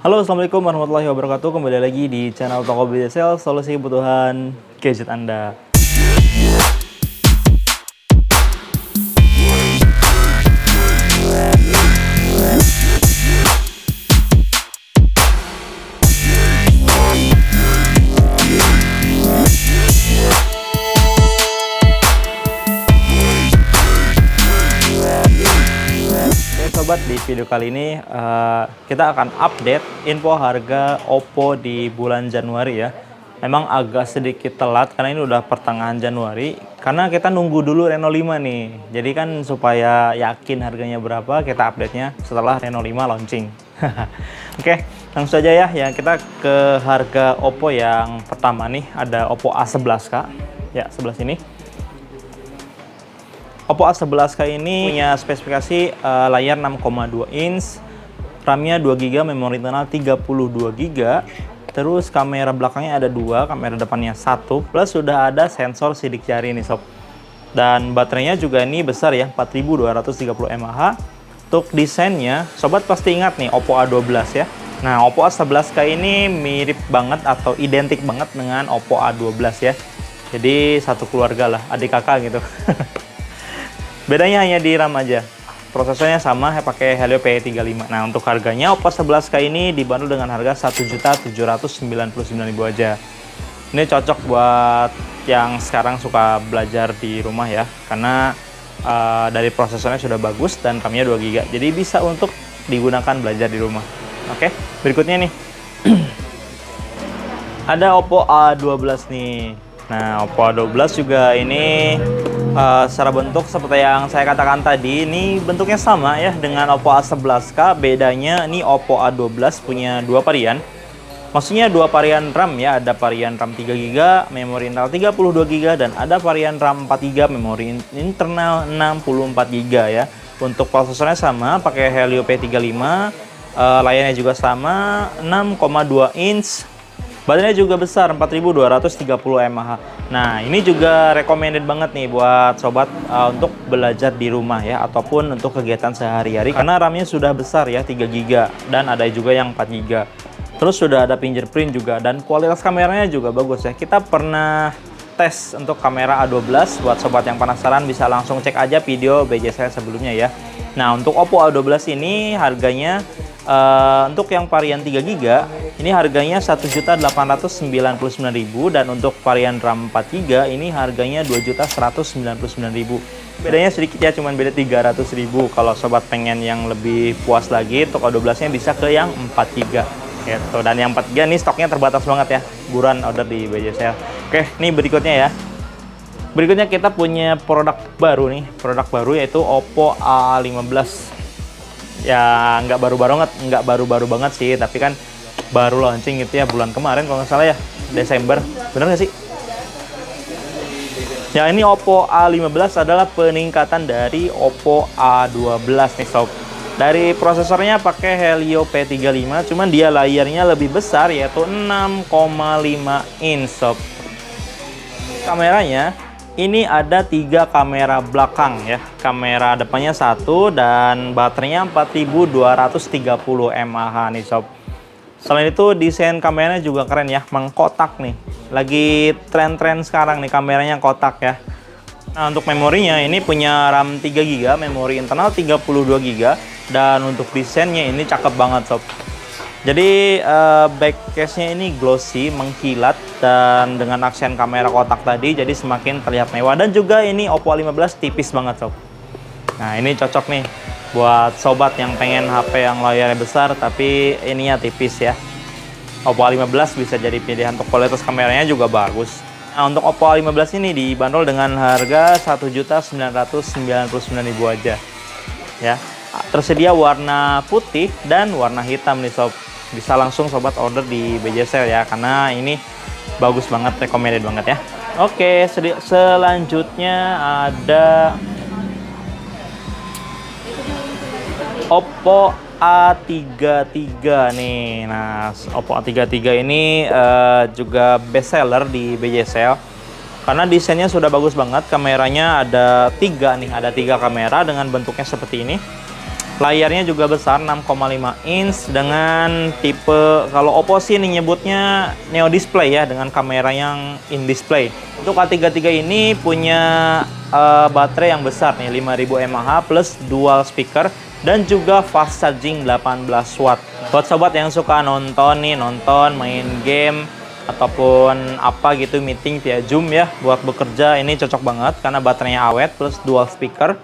Halo, assalamualaikum warahmatullahi wabarakatuh. Kembali lagi di channel Tokopedia Sales, solusi kebutuhan gadget Anda. Sobat, di video kali ini kita akan update info harga Oppo di bulan Januari ya. Memang agak sedikit telat karena ini udah pertengahan Januari, karena kita nunggu dulu Reno 5 nih. Jadi kan supaya yakin harganya berapa, kita update-nya setelah Reno 5 launching. Oke, langsung saja ya. Kita ke harga Oppo yang pertama nih, ada Oppo A11K. Ya, sebelah sini. Oppo A11K ini punya spesifikasi layar 6,2 inch, RAM-nya 2GB, memori internal 32GB, terus kamera belakangnya ada 2, kamera depannya 1, plus sudah ada sensor sidik jari nih sob. Dan baterainya juga ini besar ya, 4230 mAh. Untuk desainnya, sobat pasti ingat nih Oppo A12 ya. Nah, Oppo A11K ini mirip banget atau identik banget dengan Oppo A12 ya. Jadi satu keluarga lah, adik kakak gitu. Bedanya hanya di RAM aja. Prosesornya sama, pakai Helio P35. Nah, untuk harganya Oppo 11K ini dibanderol dengan harga 1.799.000 aja. Ini cocok buat yang sekarang suka belajar di rumah ya, karena dari prosesornya sudah bagus dan RAM-nya 2GB. Jadi bisa untuk digunakan belajar di rumah. Oke, berikutnya nih. Ada Oppo A12 nih. Nah, Oppo A12 juga ini secara bentuk seperti yang saya katakan tadi, ini bentuknya sama ya dengan Oppo A11K. Bedanya ini Oppo A12 punya dua varian. Maksudnya dua varian RAM ya, ada varian RAM 3GB, memori internal 32GB, dan ada varian RAM 4GB, memori internal 64GB ya. Untuk prosesornya sama, pakai Helio P35, layarnya juga sama, 6,2 inch. Baterainya juga besar, 4230 mAh. Nah, ini juga recommended banget nih buat sobat untuk belajar di rumah ya, ataupun untuk kegiatan sehari-hari, karena RAM-nya sudah besar ya, 3GB, dan ada juga yang 4GB. Terus sudah ada fingerprint juga, dan kualitas kameranya juga bagus ya. Kita pernah tes untuk kamera A12. Buat sobat yang penasaran bisa langsung cek aja video BJ saya sebelumnya ya. Nah, untuk Oppo A12 ini harganya untuk yang varian 3GB ini harganya 1.899.000, dan untuk varian RAM 4GB ini harganya 2.199.000. Bedanya sedikit ya, cuman beda 300.000. Kalau sobat pengen yang lebih puas lagi, untuk A12-nya bisa ke yang 4GB gitu. Dan yang 4GB ini stoknya terbatas banget ya, buruan order di BJ Sale. Oke, ini berikutnya ya. Berikutnya kita punya produk baru nih, produk baru yaitu Oppo A15. Ya nggak baru-baru banget sih, tapi kan baru launching gitu ya, bulan kemarin kalau nggak salah ya, Desember, bener nggak sih? Ya, ini Oppo A15 adalah peningkatan dari Oppo A12 nih sob. Dari prosesornya pakai Helio P35, cuman dia layarnya lebih besar yaitu 6,5 inch sob. Kameranya ini ada 3 kamera belakang ya, kamera depannya 1, dan baterainya 4230 mAh nih sob. Selain itu desain kameranya juga keren ya, mengkotak nih. Lagi tren-tren sekarang nih kameranya kotak ya. Nah, untuk memorinya ini punya RAM 3GB, memori internal 32GB, dan untuk desainnya ini cakep banget sob. Jadi back case-nya ini glossy, mengkilat, dan dengan aksen kamera kotak tadi jadi semakin terlihat mewah. Dan juga ini Oppo A15 tipis banget sob. Nah, ini cocok nih buat sobat yang pengen HP yang layarnya besar tapi ininya tipis ya. Oppo A15 bisa jadi pilihan, untuk kualitas kameranya juga bagus. Nah, untuk Oppo A15 ini dibanderol dengan harga 1.999.000 aja ya. Tersedia warna putih dan warna hitam nih sob. Bisa langsung sobat order di BJ Sale ya, karena ini bagus banget, recommended banget ya. Oke, selanjutnya ada Oppo A33 nih. Nah, Oppo A33 ini juga best seller di BJ Sale karena desainnya sudah bagus banget. Kameranya ada 3 nih, ada 3 kamera dengan bentuknya seperti ini. Layarnya juga besar 6,5 inch dengan tipe, kalau Oppo sih ini nyebutnya Neo Display ya, dengan kamera yang in display. Untuk A33 ini punya baterai yang besar nih, 5000 mAh plus dual speaker dan juga fast charging 18 watt. Buat sobat yang suka nonton, main game ataupun apa gitu, meeting via Zoom ya, buat bekerja ini cocok banget karena baterainya awet plus dual speaker.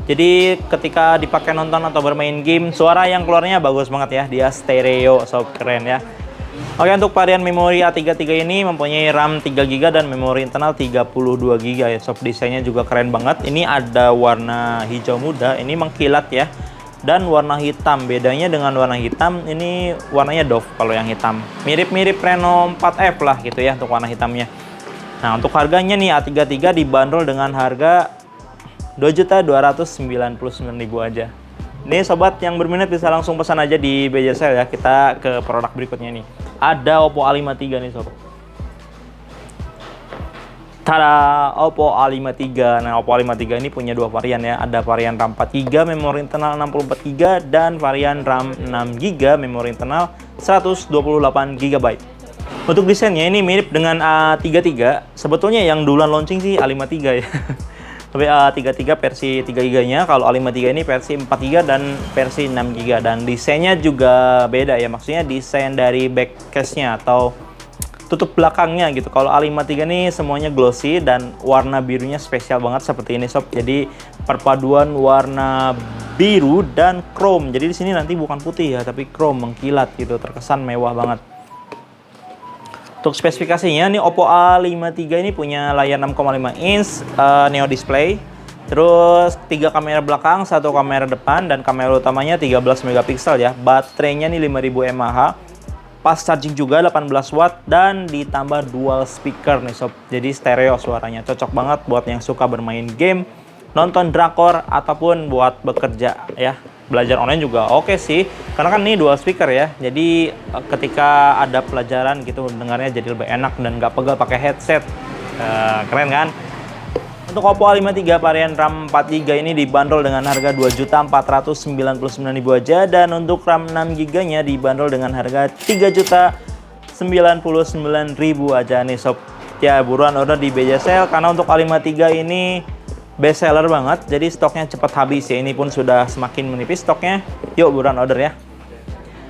Jadi ketika dipakai nonton atau bermain game, suara yang keluarnya bagus banget ya, dia stereo, sob, keren ya. Oke, untuk varian memori A33 ini mempunyai RAM 3GB dan memori internal 32GB ya, sob. Desainnya juga keren banget. Ini ada warna hijau muda, ini mengkilat ya, dan warna hitam. Bedanya dengan warna hitam, ini warnanya doff kalau yang hitam. Mirip-mirip Reno 4F lah gitu ya untuk warna hitamnya. Nah, untuk harganya nih A33 dibanderol dengan harga 2.299.000 aja. Ini sobat yang berminat bisa langsung pesan aja di BJ Sale ya. Kita ke produk berikutnya nih. Ada Oppo A53 nih sobat. Tada, Oppo A53. Nah, Oppo A53 ini punya dua varian ya. Ada varian RAM 4GB, memori internal 64GB, dan varian RAM 6GB, memori internal 128GB. Untuk desainnya ini mirip dengan A33. Sebetulnya yang duluan launching sih A53 ya. Tapi A33 versi 3GB-nya, kalau A53 ini versi 4GB dan versi 6GB. Dan desainnya juga beda ya, maksudnya desain dari back case-nya atau tutup belakangnya gitu. Kalau A53 ini semuanya glossy dan warna birunya spesial banget seperti ini sob. Jadi perpaduan warna biru dan chrome. Jadi di sini nanti bukan putih ya, tapi chrome mengkilat gitu, terkesan mewah banget. Untuk spesifikasinya, nih Oppo A53 ini punya layar 6,5 inch Neo Display. Terus 3 kamera belakang, 1 kamera depan, dan kamera utamanya 13 megapiksel ya. Baterainya nih 5000 mAh. Fast charging juga 18 watt dan ditambah dual speaker nih sob. Jadi stereo suaranya. Cocok banget buat yang suka bermain game, nonton drakor, ataupun buat bekerja ya. Belajar online juga oke sih, karena kan ini dual speaker ya, jadi ketika ada pelajaran gitu dengarnya jadi lebih enak dan nggak pegal pakai headset. Keren kan? Untuk Oppo A53 varian RAM 4GB ini dibanderol dengan harga 2.499.000 aja, dan untuk RAM 6GB nya dibanderol dengan harga 3.099.000 aja nih sob. Ya buruan order di BJ Sale karena untuk A53 ini best seller banget, jadi stoknya cepat habis ya. Ini pun sudah semakin menipis stoknya. Yuk buruan order ya.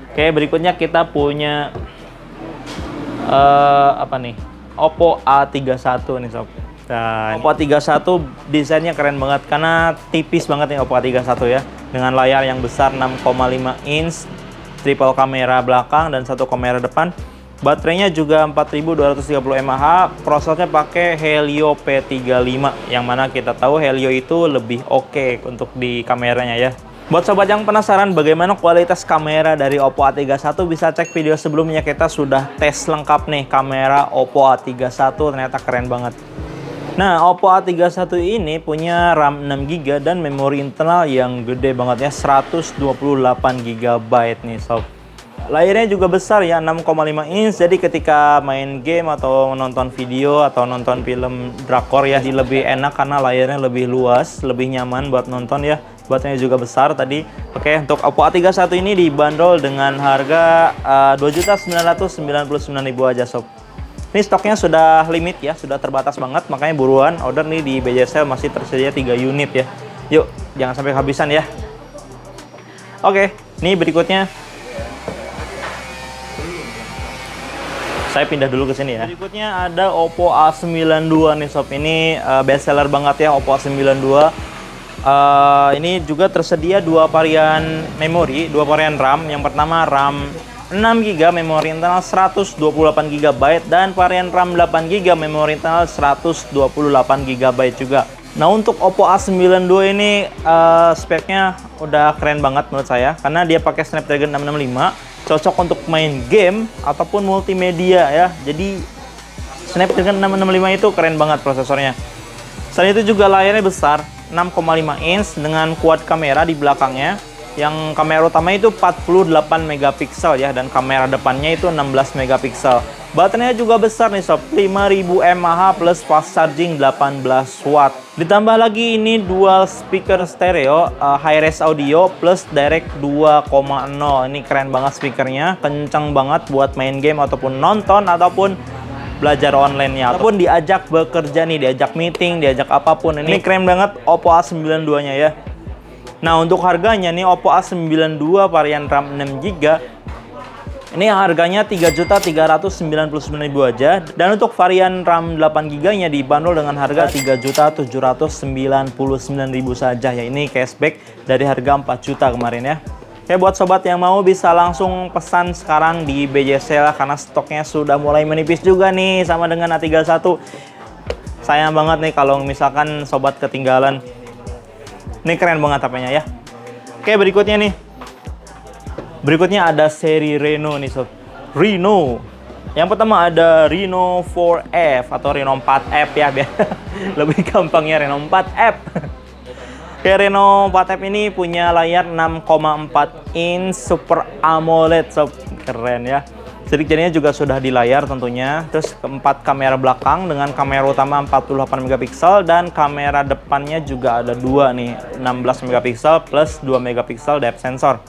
Oke, berikutnya kita punya apa nih? Oppo A31 nih sob. Nah, Oppo A31 desainnya keren banget karena tipis banget nih Oppo A31 ya. Dengan layar yang besar 6,5 inch, triple kamera belakang dan 1 kamera depan. Baterainya juga 4230 mAh, prosesornya pakai Helio P35, yang mana kita tahu Helio itu lebih oke untuk di kameranya ya. Buat sobat yang penasaran bagaimana kualitas kamera dari Oppo A31, bisa cek video sebelumnya, kita sudah tes lengkap nih kamera Oppo A31, ternyata keren banget. Nah, Oppo A31 ini punya RAM 6GB dan memori internal yang gede banget ya, 128GB nih sob. Layarnya juga besar ya, 6,5 inch, jadi ketika main game atau nonton video atau nonton film drakor ya, lebih enak karena layarnya lebih luas, lebih nyaman buat nonton ya. Baterainya juga besar tadi. Oke, untuk Oppo A31 ini dibanderol dengan harga 2.999.000 aja sob. Ini stoknya sudah limit ya, sudah terbatas banget, makanya buruan order nih di BJ Sale, masih tersedia 3 unit ya. Yuk, jangan sampai kehabisan ya. Oke, ini berikutnya saya pindah dulu ke sini ya. Berikutnya ada Oppo A92 nih sob. Ini best seller banget ya, Oppo A92. Ini juga tersedia dua varian memori, dua varian RAM. Yang pertama RAM 6GB, memori internal 128GB, dan varian RAM 8GB, memori internal 128GB juga. Nah, untuk Oppo A92 ini speknya udah keren banget menurut saya, karena dia pakai Snapdragon 665. Cocok untuk main game ataupun multimedia ya. Jadi Snapdragon 665 itu keren banget prosesornya. Selain itu juga layarnya besar, 6,5 inch dengan quad kamera di belakangnya. Yang kamera utama itu 48 megapiksel ya, dan kamera depannya itu 16 megapiksel. Baterainya juga besar nih sob, 5000 mAh plus fast charging 18 watt. Ditambah lagi ini dual speaker stereo, high-res audio plus direct 2.0. Ini keren banget speakernya, kenceng banget buat main game ataupun nonton ataupun belajar online-nya, ataupun diajak bekerja nih, diajak meeting, diajak apapun. Ini keren banget Oppo A92-nya ya. Nah, untuk harganya nih Oppo A92 varian RAM 6GB ini harganya 3.399.000 aja, dan untuk varian RAM 8GB-nya dibanderol dengan harga 3.799.000 saja ya. Ini cashback dari harga 4 juta kemarin ya. Oke, buat sobat yang mau bisa langsung pesan sekarang di BJ Sale karena stoknya sudah mulai menipis juga nih sama dengan A31. Sayang banget nih kalau misalkan sobat ketinggalan. Ini keren banget HP-nya ya. Oke, berikutnya nih. Berikutnya ada seri Reno nih sob. Reno. Yang pertama ada Reno 4F atau Reno 4F ya, biar lebih gampangnya Reno 4F. Ya, Reno 4F ini punya layar 6,4 inch Super AMOLED sob. Keren ya. Sidik jarinya juga sudah di layar tentunya. Terus keempat kamera belakang dengan kamera utama 48 megapiksel dan kamera depannya juga ada dua nih, 16 megapiksel plus 2 megapiksel depth sensor.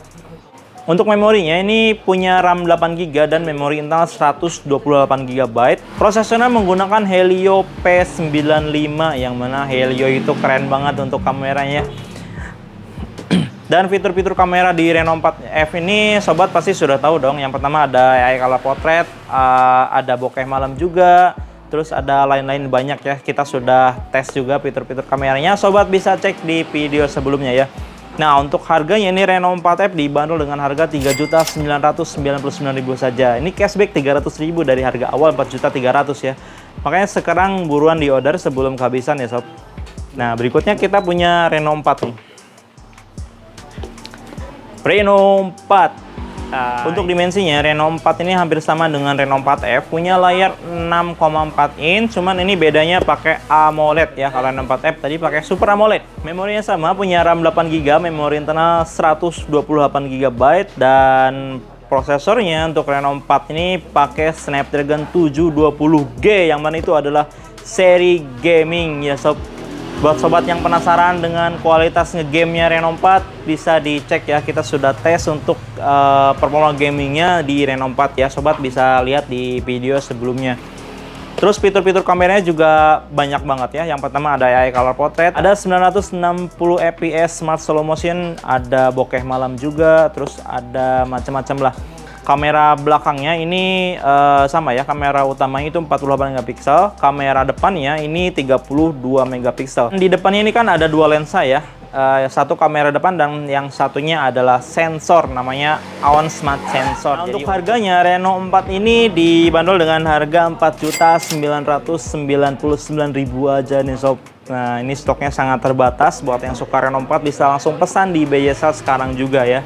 Untuk memorinya ini punya RAM 8GB dan memori internal 128GB. Prosesornya menggunakan Helio P95 yang mana Helio itu keren banget untuk kameranya. Dan fitur-fitur kamera di Reno 4F ini sobat pasti sudah tahu dong. Yang pertama ada AI color portrait, ada bokeh malam juga, terus ada lain-lain banyak ya. Kita sudah tes juga fitur-fitur kameranya. Sobat bisa cek di video sebelumnya ya. Nah, untuk harganya ini Reno 4F dibanderol dengan harga 3.999.000 saja. Ini cashback 300.000 dari harga awal 4.300.000 ya. Makanya sekarang buruan di order sebelum kehabisan ya sob. Nah, berikutnya kita punya Reno 4 nih. Reno 4. Untuk dimensinya Reno 4 ini hampir sama dengan Reno 4F, punya layar 6,4 inch, cuman ini bedanya pakai AMOLED ya. Kalau Reno 4F tadi pakai Super AMOLED. Memorinya sama, punya RAM 8GB, memori internal 128GB, dan prosesornya untuk Reno 4 ini pakai Snapdragon 720G yang mana itu adalah seri gaming ya sob. Buat sobat yang penasaran dengan kualitas ngegamenya Reno 4 bisa dicek ya, kita sudah tes untuk performa gamingnya di Reno 4 ya, sobat bisa lihat di video sebelumnya. Terus fitur-fitur kameranya juga banyak banget ya. Yang pertama ada AI color portrait, ada 960 fps smart slow motion, ada bokeh malam juga, terus ada macam-macam lah. Kamera belakangnya ini sama ya, kamera utamanya itu 48 megapiksel, kamera depannya ini 32 megapiksel. Di depannya ini kan ada dua lensa ya, satu kamera depan dan yang satunya adalah sensor, namanya Aon Smart Sensor. Nah, untuk harganya Reno 4 ini dibanderol dengan harga 4.999.000 aja nih sob. Nah, ini stoknya sangat terbatas, buat yang suka Reno 4 bisa langsung pesan di BJ Sale sekarang juga ya.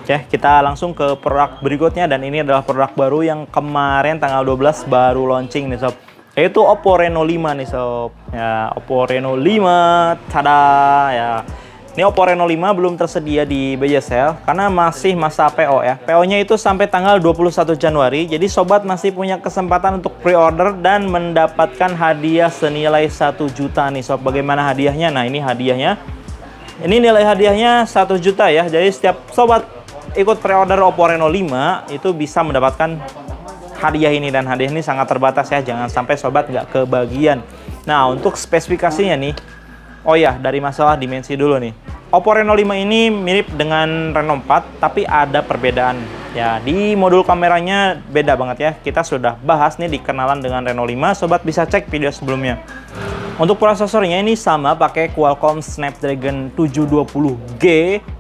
Oke, kita langsung ke produk berikutnya, dan ini adalah produk baru yang kemarin tanggal 12 baru launching nih sob, yaitu Oppo Reno 5 nih sob. Ya, Oppo Reno 5, tada ya. Ini Oppo Reno 5 belum tersedia di BJ Sale karena masih masa PO ya. PO-nya itu sampai tanggal 21 Januari. Jadi sobat masih punya kesempatan untuk pre-order dan mendapatkan hadiah senilai 1 juta nih sob. Bagaimana hadiahnya? Nah, ini hadiahnya. Ini nilai hadiahnya 1 juta ya. Jadi setiap sobat ikut pre-order Oppo Reno 5 itu bisa mendapatkan hadiah ini, dan hadiah ini sangat terbatas ya, jangan sampai sobat nggak kebagian. Nah, untuk spesifikasinya nih, oh ya, dari masalah dimensi dulu nih. Oppo Reno 5 ini mirip dengan Reno 4 tapi ada perbedaan ya. Di modul kameranya beda banget ya, kita sudah bahas nih di kenalan dengan Reno 5, sobat bisa cek video sebelumnya. Untuk prosesornya ini sama, pakai Qualcomm Snapdragon 720G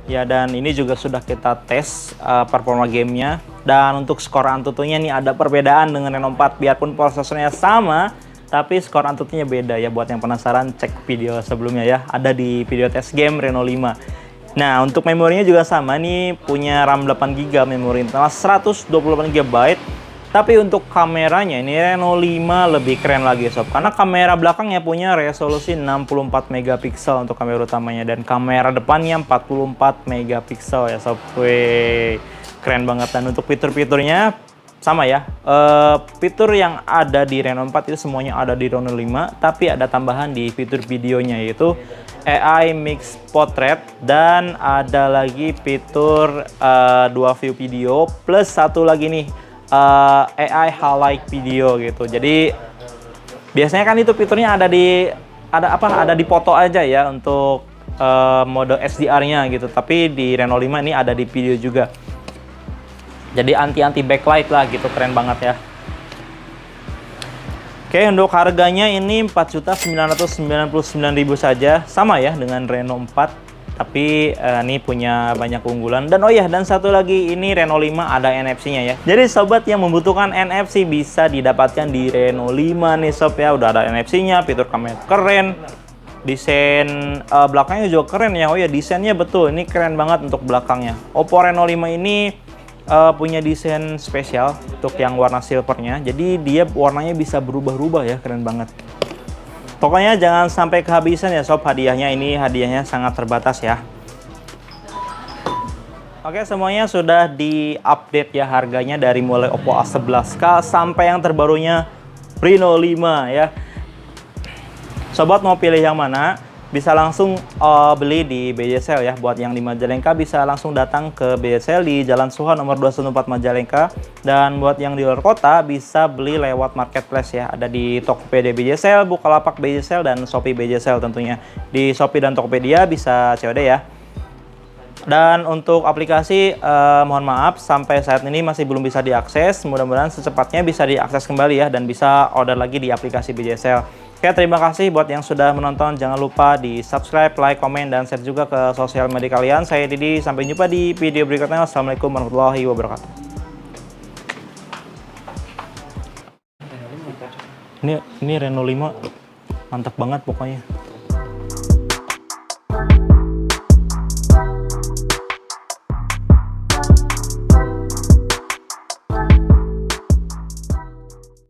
ya, dan ini juga sudah kita tes performa gamenya. Dan untuk skor Antutunya ini ada perbedaan dengan Reno 4, biarpun prosesornya sama tapi skor Antutunya beda ya. Buat yang penasaran cek video sebelumnya ya, ada di video tes game Reno 5. Nah, untuk memorinya juga sama nih, punya RAM 8GB, memori internal 128GB. Tapi untuk kameranya ini Reno 5 lebih keren lagi sob, karena kamera belakangnya punya resolusi 64 megapiksel untuk kamera utamanya, dan kamera depannya 44 megapiksel ya sob. Wih, keren banget. Dan untuk fitur-fiturnya sama ya, fitur yang ada di Reno 4 itu semuanya ada di Reno 5, tapi ada tambahan di fitur videonya, yaitu AI Mix Portrait, dan ada lagi fitur dua view video, plus satu lagi nih AI Highlight Video gitu. Jadi biasanya kan itu fiturnya ada di foto aja ya untuk mode SDR-nya gitu, tapi di Reno 5 ini ada di video juga. Jadi anti backlight lah gitu, keren banget ya. Oke, untuk harganya ini 4.999.000 saja, sama ya dengan Reno 4, tapi ini punya banyak keunggulan. Dan oh ya, dan satu lagi, ini Reno 5 ada NFC-nya ya. Jadi sobat yang membutuhkan NFC bisa didapatkan di Reno 5 nih sob ya. Udah ada NFC-nya, fitur kamera keren, desain belakangnya juga keren ya. Oh ya, desainnya betul, ini keren banget untuk belakangnya. Oppo Reno 5 ini punya desain spesial untuk yang warna silvernya, jadi dia warnanya bisa berubah-ubah ya, keren banget. Pokoknya jangan sampai kehabisan ya sob hadiahnya, ini hadiahnya sangat terbatas ya. Oke, semuanya sudah di-update ya harganya, dari mulai Oppo A11K sampai yang terbarunya Reno 5 ya. Sobat mau pilih yang mana? Bisa langsung beli di BJSL ya. Buat yang di Majalengka bisa langsung datang ke BJSL di Jalan Suha nomor 214 Majalengka. Dan buat yang di luar kota bisa beli lewat marketplace ya. Ada di Tokopedia BJSL, Bukalapak BJSL, dan Shopee BJSL tentunya. Di Shopee dan Tokopedia bisa COD ya. Dan untuk aplikasi mohon maaf sampai saat ini masih belum bisa diakses. Mudah-mudahan secepatnya bisa diakses kembali ya, dan bisa order lagi di aplikasi BJSL. Oke, terima kasih buat yang sudah menonton. Jangan lupa di subscribe, like, komen, dan share juga ke sosial media kalian. Saya Didi, sampai jumpa di video berikutnya. Wassalamualaikum warahmatullahi wabarakatuh. Ini Reno 5 mantap banget pokoknya.